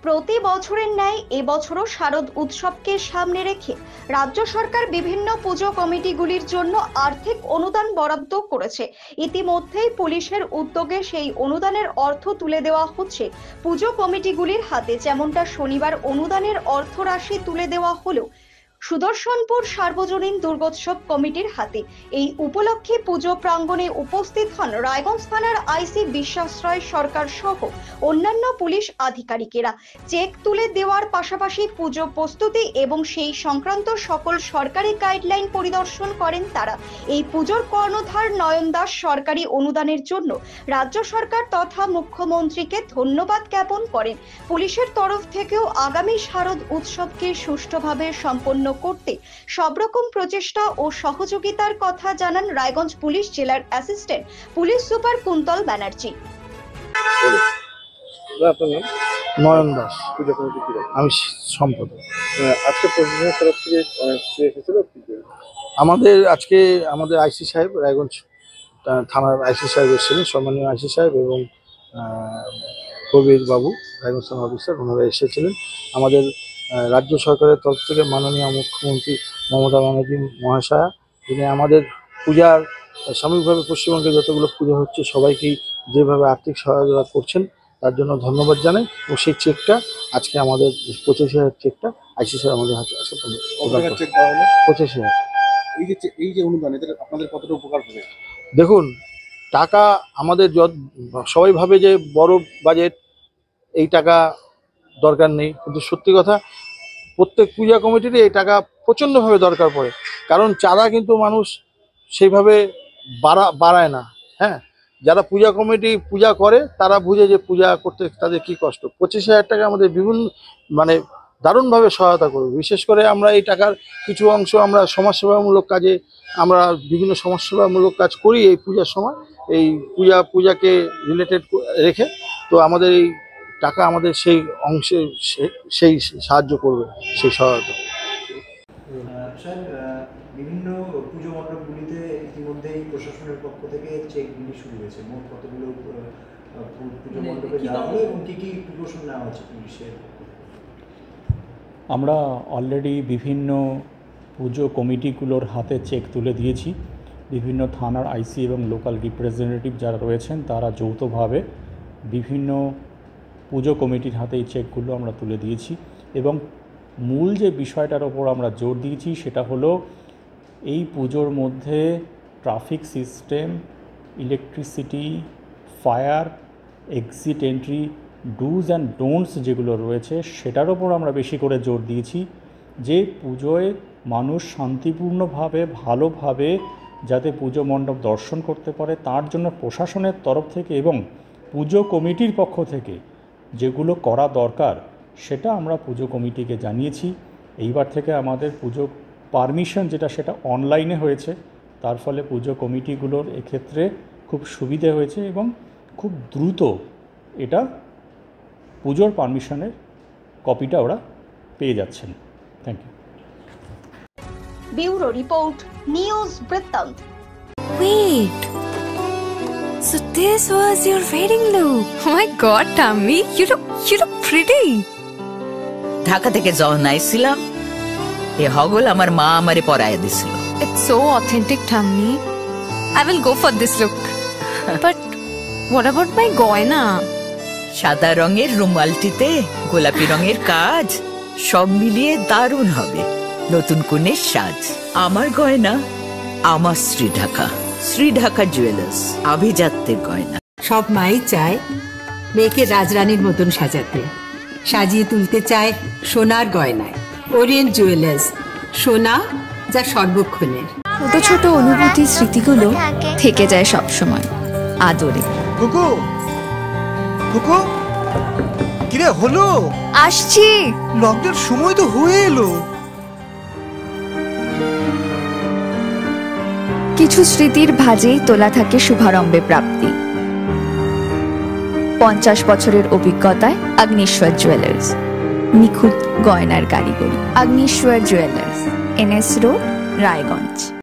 প্রতি বছরের ন্যায় এবছরও শারদ উৎসবকে সামনে রেখে রাজ্য সরকার বিভিন্ন পুজো কমিটিগুলির জন্য আর্থিক অনুদান বরাদ্দ করেছে। ইতিমধ্যেই পুলিশের উদ্যোগে সেই অনুদানের অর্থ তুলে দেওয়া হচ্ছে পুজো কমিটিগুলির হাতে। যেমনটা শনিবার অনুদানের অর্থ রাশি তুলে দেওয়া হলো সুদর্শনপুর সার্বজনীন দুর্গোৎসব কমিটির হাতে। এই উপলক্ষে পুজো প্রাঙ্গণে উপস্থিত হন রায়গঞ্জ থানার আইসি বিশ্বাস রায় সরকার সহ অন্যান্য পুলিশ আধিকারিকেরা। চেক তুলে দেওয়ার পাশাপাশি পুজো প্রস্তুতি এবং সেই সংক্রান্ত সকল সরকারি গাইডলাইন পরিদর্শন করেন তারা। এই পুজোর কর্ণধার নয়ন দাস সরকারি অনুদানের জন্য রাজ্য সরকার তথা মুখ্যমন্ত্রীকে ধন্যবাদ জ্ঞাপন করেন। পুলিশের তরফ থেকেও আগামী শারদ উৎসবকে সুষ্ঠুভাবে সম্পন্ন করতে সব রকম প্রচেষ্টা ও সহযোগিতার কথা জানান রায়গঞ্জ পুলিশ জেলার assistant police super Kuntal Banerjee. Nayan Das, আমি সম্পাদক। আজকে প্রশাসনের তরফ থেকে আমাদের আইসি সাহেব, রায়গঞ্জ থানার আইসি সাহেব এসেছিলেন, সম্মানীয় আইসি সাহেব এবং কবির বাবু রায়গঞ্জ থানার অফিসার, ওনারা এসেছিলেন। আমাদের রাজ্য সরকারের তরফ থেকে মাননীয় মুখ্যমন্ত্রী মমতা ব্যানার্জি মহাশয়া, যিনি আমাদের পূজার সাময়িকভাবে পশ্চিমবঙ্গে যতগুলো পুজো হচ্ছে সবাইকেই যেভাবে আর্থিক সহায়তা করছেন তার জন্য ধন্যবাদ জানাই। এবং সেই চেকটা আজকে আমাদের 25,000 চেকটা আইসি সাহেব আমাদের হাতে আছে। 25,000। এই যে অনুদান, এদের আপনাদের কতটা উপকার হবে? দেখুন, টাকা আমাদের সবাই ভাবে যে বড় বাজেট, এই টাকা দরকার নেই, কিন্তু সত্যি কথা প্রত্যেক পূজা কমিটিরই এই টাকা প্রচণ্ডভাবে দরকার পড়ে। কারণ চাঁদা কিন্তু মানুষ সেইভাবে বাড়ায় না। হ্যাঁ, যারা পূজা কমিটি পূজা করে তারা বুঝে যে পূজা করতে তাদের কি কষ্ট। 25,000 টাকা আমাদের বিভিন্ন দারুণভাবে সহায়তা করবে। বিশেষ করে আমরা এই টাকার কিছু অংশ আমরা সমাজসেবামূলক কাজে, আমরা বিভিন্ন সমাজসেবামূলক কাজ করি এই পূজার সময়, এই পূজাকে রিলেটেড রেখে। তো আমাদের এই টাকা আমাদের সেই অংশে সেই সাহায্য করবে, সেই সহায়তা। স্যার, বিভিন্ন পুজো মণ্ডপগুলিতে ইতিমধ্যেই প্রশাসনের পক্ষ থেকে চেকগুলি শুরু হয়েছে। মোট কতগুলো পুজো মণ্ডপে যাওয়া হলো এবং কী কী প্রিকশন নেওয়া হচ্ছে পুলিশের? আমরা অলরেডি বিভিন্ন পুজো কমিটিগুলোর হাতে চেক তুলে দিয়েছি। বিভিন্ন থানার আইসি এবং লোকাল রিপ্রেজেন্টেটিভ যারা রয়েছেন তারা যৌথভাবে বিভিন্ন পুজো কমিটির হাতে এই চেকগুলো আমরা তুলে দিয়েছি। এবং মূল যে বিষয়টার ওপর আমরা জোর দিয়েছি সেটা হলো এই পুজোর মধ্যে traffic system, electricity, fire, exit entry, dos and don'ts যেগুলো রয়েছে সেটার ওপর আমরা বেশি করে জোর দিয়েছি, যে পুজোয় মানুষ শান্তিপূর্ণভাবে ভালোভাবে যাতে পুজো মণ্ডপ দর্শন করতে পারে তার জন্য প্রশাসনের তরফ থেকে এবং পুজো কমিটির পক্ষ থেকে যেগুলো করা দরকার সেটা আমরা পুজো কমিটিকে জানিয়েছি। এইবার থেকে আমাদের পুজো পারমিশন সেটা অনলাইনে হয়েছে, তার ফলে পুজো কমিটিগুলোর এক্ষেত্রে খুব সুবিধে হয়েছে এবং খুব দ্রুত এটা পুজোর পারমিশনের কপিটা ওরা পেয়ে যাচ্ছেন। Thank you. Bureau report, news বৃত্তান্ত। Wait. So this was your wedding look. Oh my god, Tammy, you look pretty. Dhaka থেকে যখন আইছিলাম এ হগল আমার মা আমারে পরায় দিছিল। It's so authentic, Tammy. I will go for this look. But what about my goina? সাদা রঙের রুমালটিতে গোলাপি রঙের কাজ, সব মিলিয়ে দারুণ হবে নতুন কনের সাজ। আমার গয়না আমার শ্রী ঢাকা জুয়েলার্স, আভিজাত্যের গয়না। সব মাই চায় মেয়েকে রাজরানীর মতন সাজাতে, সাজিয়ে তুলতে চায় সোনার গয়নায়। ওরিয়েন্ট জুয়েলার্স, সোনা যা সর্বক্ষণের। ছোট ছোট অনুভূতি, স্মৃতিগুলো থেকে যায় সব সময় আদরে। কিরে হলো? আসছি, লকডাউন সময় তো হয়ে এলো। কিছু স্মৃতির ভাজেই তোলা থাকে শুভারম্ভে প্রাপ্তি। 50 বছরের অভিজ্ঞতায় আগ্নেশ্বর জুয়েলার্স, নিখুঁত গয়নার কারিগরি। Agneshwar jewellers, NS road, Raiganj.